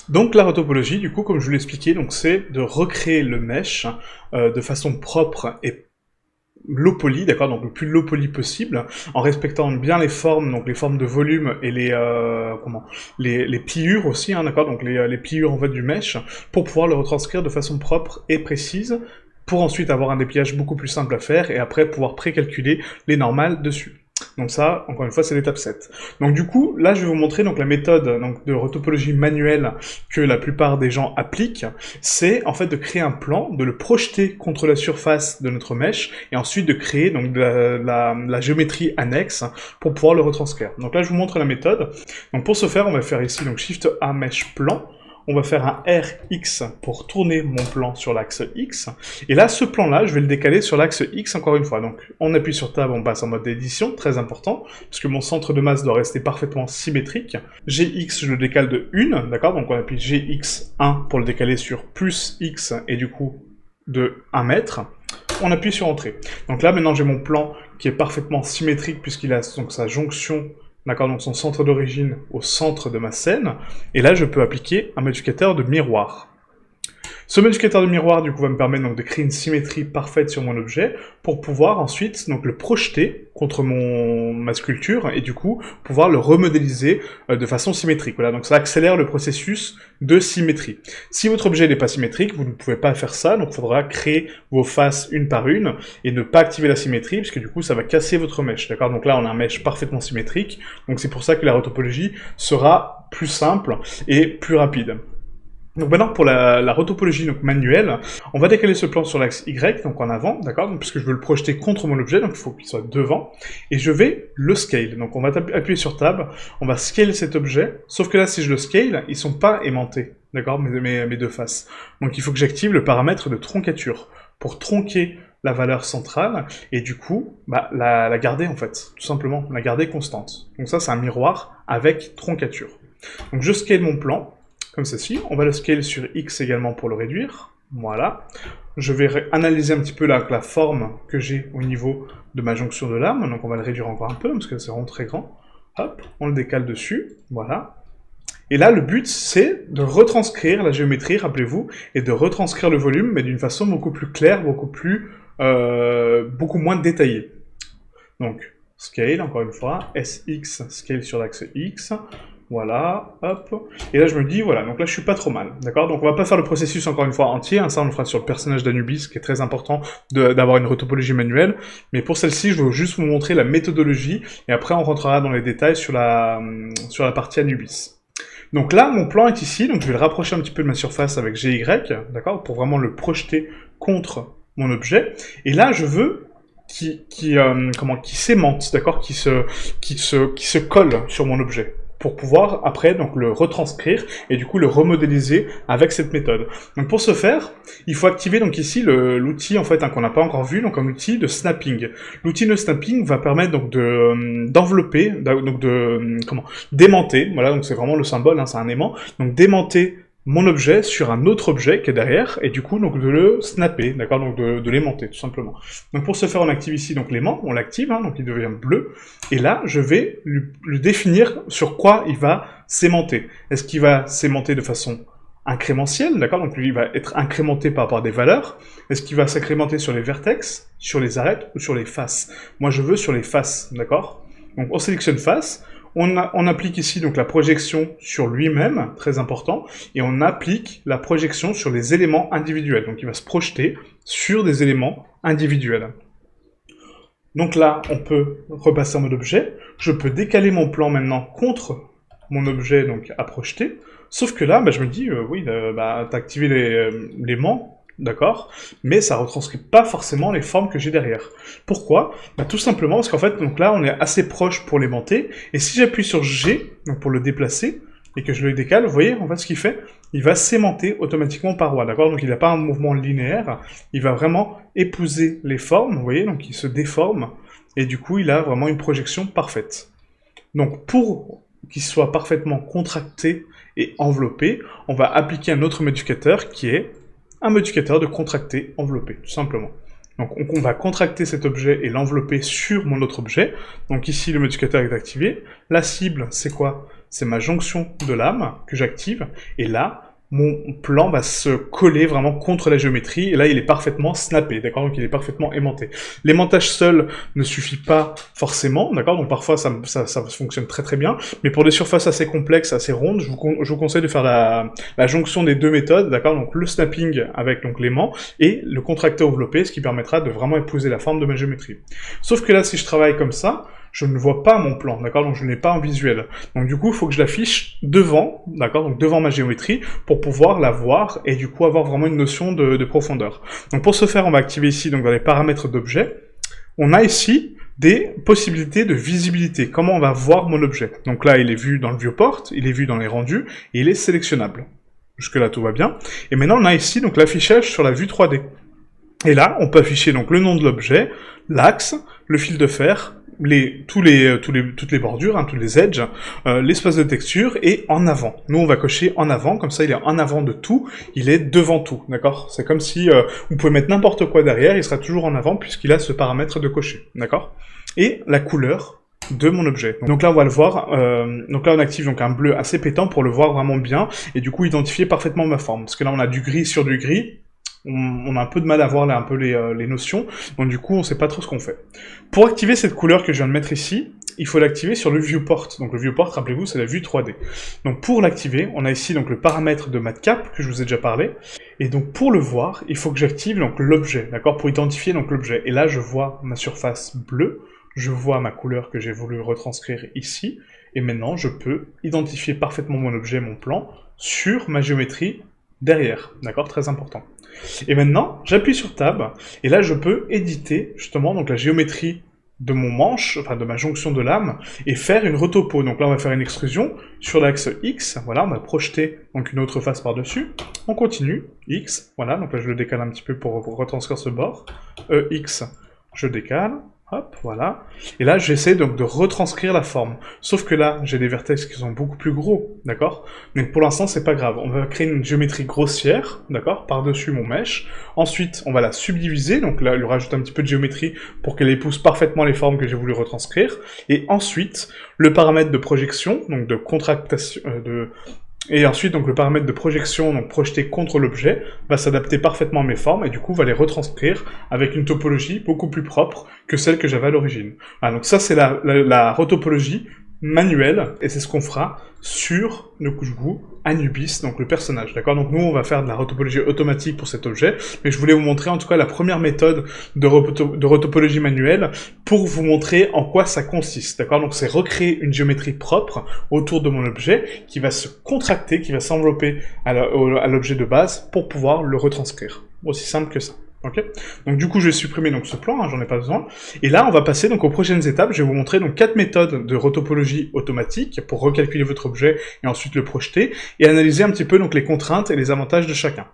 Donc la retopologie, du coup, comme je vous l'ai expliqué, donc c'est de recréer le mesh de façon propre et low poly, d'accord, donc le plus low poly possible, en respectant bien les formes, donc les formes de volume et les pliures aussi, hein, d'accord, donc les pliures en fait du mesh, pour pouvoir le retranscrire de façon propre et précise, pour ensuite avoir un dépliage beaucoup plus simple à faire, et après pouvoir précalculer les normales dessus. Donc ça, encore une fois, c'est l'étape 7. Donc du coup, là, je vais vous montrer donc la méthode donc, de retopologie manuelle que la plupart des gens appliquent. C'est en fait de créer un plan, de le projeter contre la surface de notre mesh, et ensuite de créer donc de la géométrie annexe pour pouvoir le retranscrire. Donc là, je vous montre la méthode. Donc pour ce faire, on va faire ici donc Shift A Mesh Plan. On va faire un RX pour tourner mon plan sur l'axe X. Et là, ce plan-là, je vais le décaler sur l'axe X encore une fois. Donc, on appuie sur Tab, on passe en mode édition, très important, parce que mon centre de masse doit rester parfaitement symétrique. GX, je le décale de 1, d'accord? Donc, on appuie GX1 pour le décaler sur plus X, et du coup, de 1 mètre. On appuie sur Entrée. Donc là, maintenant, j'ai mon plan qui est parfaitement symétrique, puisqu'il a donc sa jonction, d'accord, donc son centre d'origine au centre de ma scène, et là je peux appliquer un modificateur de miroir. Ce modificateur de miroir, du coup, va me permettre donc de créer une symétrie parfaite sur mon objet pour pouvoir ensuite donc le projeter contre ma sculpture et du coup pouvoir le remodéliser de façon symétrique. Voilà, donc ça accélère le processus de symétrie. Si votre objet n'est pas symétrique, vous ne pouvez pas faire ça, donc il faudra créer vos faces une par une et ne pas activer la symétrie puisque du coup ça va casser votre mesh. D'accord, donc là on a un mesh parfaitement symétrique, donc c'est pour ça que la retopologie sera plus simple et plus rapide. Donc maintenant pour la retopologie donc manuelle, on va décaler ce plan sur l'axe Y, donc en avant, d'accord, puisque je veux le projeter contre mon objet, donc il faut qu'il soit devant, et je vais le scale. Donc on va appuyer sur Tab, on va scale cet objet, sauf que là si je le scale, ils sont pas aimantés, d'accord, mes deux faces. Donc il faut que j'active le paramètre de troncature, pour tronquer la valeur centrale, et du coup, la garder en fait, tout simplement, la garder constante. Donc ça c'est un miroir avec troncature. Donc je scale mon plan, comme ceci. On va le scale sur X également pour le réduire. Voilà. Je vais analyser un petit peu la forme que j'ai au niveau de ma jonction de lame. Donc on va le réduire encore un peu, parce que c'est vraiment très grand. Hop, on le décale dessus. Voilà. Et là, le but, c'est de retranscrire la géométrie, rappelez-vous, et de retranscrire le volume, mais d'une façon beaucoup plus claire, beaucoup moins détaillée. Donc, scale, encore une fois, SX, scale sur l'axe X. Voilà, hop. Et là, je me dis, voilà, donc là, je suis pas trop mal, d'accord? Donc, on va pas faire le processus encore une fois entier, hein, ça, on le fera sur le personnage d'Anubis, qui est très important d'avoir une retopologie manuelle. Mais pour celle-ci, je veux juste vous montrer la méthodologie, et après, on rentrera dans les détails sur la partie Anubis. Donc là, mon plan est ici, donc je vais le rapprocher un petit peu de ma surface avec GY, d'accord? Pour vraiment le projeter contre mon objet. Et là, je veux qui s'aimante, d'accord? Qui se colle sur mon objet, pour pouvoir après donc le retranscrire et du coup le remodéliser avec cette méthode. Donc pour ce faire, il faut activer donc ici l'outil en fait qu'on n'a pas encore vu, donc un outil de snapping. L'outil de snapping va permettre donc d'envelopper, d'aimanter, voilà, donc c'est vraiment le symbole, hein, c'est un aimant, donc d'aimanter mon objet sur un autre objet qui est derrière, et du coup donc de le snapper, d'accord, donc de l'aimanter tout simplement. Donc pour ce faire, on active ici donc l'aimant, on l'active, hein, donc il devient bleu, et là je vais lui définir sur quoi il va s'aimanter. Est-ce qu'il va s'aimanter de façon incrémentielle, d'accord, donc lui il va être incrémenté par rapport à des valeurs. Est-ce qu'il va s'incrémenter sur les vertex, sur les arêtes ou sur les faces? Moi je veux sur les faces, d'accord. Donc on sélectionne face. On applique ici donc la projection sur lui-même, très important, et on applique la projection sur les éléments individuels. Donc il va se projeter sur des éléments individuels. Donc là, on peut repasser en mode objet. Je peux décaler mon plan maintenant contre mon objet donc à projeter. Sauf que là, je me dis, oui, t'as activé l'aimant, d'accord, mais ça retranscrit pas forcément les formes que j'ai derrière. Pourquoi? Tout simplement parce qu'en fait, donc là, on est assez proche pour l'aimanter, et si j'appuie sur G, donc pour le déplacer, et que je le décale, vous voyez, en fait, ce qu'il fait, il va s'aimanter automatiquement aux parois, d'accord? Donc il n'a pas un mouvement linéaire, il va vraiment épouser les formes, vous voyez, donc il se déforme, et du coup, il a vraiment une projection parfaite. Donc pour qu'il soit parfaitement contracté et enveloppé, on va appliquer un autre modificateur qui est un modificateur de contracté enveloppé, tout simplement. Donc on va contracter cet objet et l'envelopper sur mon autre objet. Donc ici le modificateur est activé. La cible, c'est quoi? c'est ma jonction de lame que j'active, et là, mon plan va se coller vraiment contre la géométrie, et là il est parfaitement snappé, d'accord, donc il est parfaitement aimanté. L'aimantage seul ne suffit pas forcément, d'accord, donc parfois ça fonctionne très très bien, mais pour des surfaces assez complexes, assez rondes, je vous conseille de faire la jonction des deux méthodes, d'accord, donc le snapping avec donc l'aimant, et le contracté enveloppé, ce qui permettra de vraiment épouser la forme de ma géométrie. Sauf que là, si je travaille comme ça, je ne vois pas mon plan, d'accord, donc je ne l'ai pas en visuel. Donc du coup, il faut que je l'affiche devant, d'accord, donc devant ma géométrie, pour pouvoir la voir, et du coup avoir vraiment une notion de profondeur. Donc pour ce faire, on va activer ici, donc dans les paramètres d'objet, on a ici des possibilités de visibilité, comment on va voir mon objet. Donc là, il est vu dans le viewport, il est vu dans les rendus, et il est sélectionnable. Jusque-là, tout va bien. Et maintenant, on a ici donc l'affichage sur la vue 3D. Et là, on peut afficher donc le nom de l'objet, l'axe, le fil de fer, toutes les bordures, tous les edges, l'espace de texture et en avant. Nous, on va cocher en avant, comme ça il est en avant de tout, il est devant tout, d'accord? C'est comme si vous pouvez mettre n'importe quoi derrière, il sera toujours en avant puisqu'il a ce paramètre de cocher, d'accord? Et la couleur de mon objet. Donc là, on va le voir, donc là on active donc un bleu assez pétant pour le voir vraiment bien, et du coup identifier parfaitement ma forme. Parce que là on a du gris sur du gris, on a un peu de mal à voir là un peu les notions, donc du coup on sait pas trop ce qu'on fait. Pour activer cette couleur que je viens de mettre ici, il faut l'activer sur le viewport. Donc le viewport, rappelez-vous, c'est la vue 3D. Donc pour l'activer, on a ici donc le paramètre de matcap que je vous ai déjà parlé, et donc pour le voir, il faut que j'active donc l'objet, d'accord, pour identifier donc l'objet. Et là je vois ma surface bleue, je vois ma couleur que j'ai voulu retranscrire ici, et maintenant je peux identifier parfaitement mon objet, mon plan, sur ma géométrie derrière, d'accord, très important. Et maintenant, j'appuie sur Tab, et là je peux éditer justement donc la géométrie de mon manche, enfin de ma jonction de lame, et faire une retopo. Donc là on va faire une extrusion sur l'axe X, voilà, on va projeter donc une autre face par-dessus, on continue, X, voilà, donc là je le décale un petit peu pour retranscrire ce bord, X, je décale, hop, voilà. Et là, j'essaie donc de retranscrire la forme. Sauf que là, j'ai des vertex qui sont beaucoup plus gros, d'accord? Donc pour l'instant, c'est pas grave. On va créer une géométrie grossière, d'accord? Par-dessus mon mesh. Ensuite, on va la subdiviser, donc là, lui rajouter un petit peu de géométrie pour qu'elle épouse parfaitement les formes que j'ai voulu retranscrire. Et ensuite, le paramètre de projection, donc de contractation, et ensuite, donc, le paramètre de projection, donc projeté contre l'objet, va s'adapter parfaitement à mes formes, et du coup, va les retranscrire avec une topologie beaucoup plus propre que celle que j'avais à l'origine. Voilà, donc ça, c'est la retopologie manuelle, et c'est ce qu'on fera sur le Kujugu Anubis, donc le personnage, d'accord? Donc nous, on va faire de la retopologie automatique pour cet objet, mais je voulais vous montrer en tout cas la première méthode de retopologie manuelle pour vous montrer en quoi ça consiste, d'accord? Donc c'est recréer une géométrie propre autour de mon objet qui va se contracter, qui va s'envelopper à l'objet de base pour pouvoir le retranscrire. Aussi simple que ça. Okay, donc du coup je vais supprimer donc ce plan, j'en ai pas besoin, et là on va passer donc aux prochaines étapes. Je vais vous montrer donc 4 méthodes de retopologie automatique pour recalculer votre objet et ensuite le projeter, et analyser un petit peu donc les contraintes et les avantages de chacun.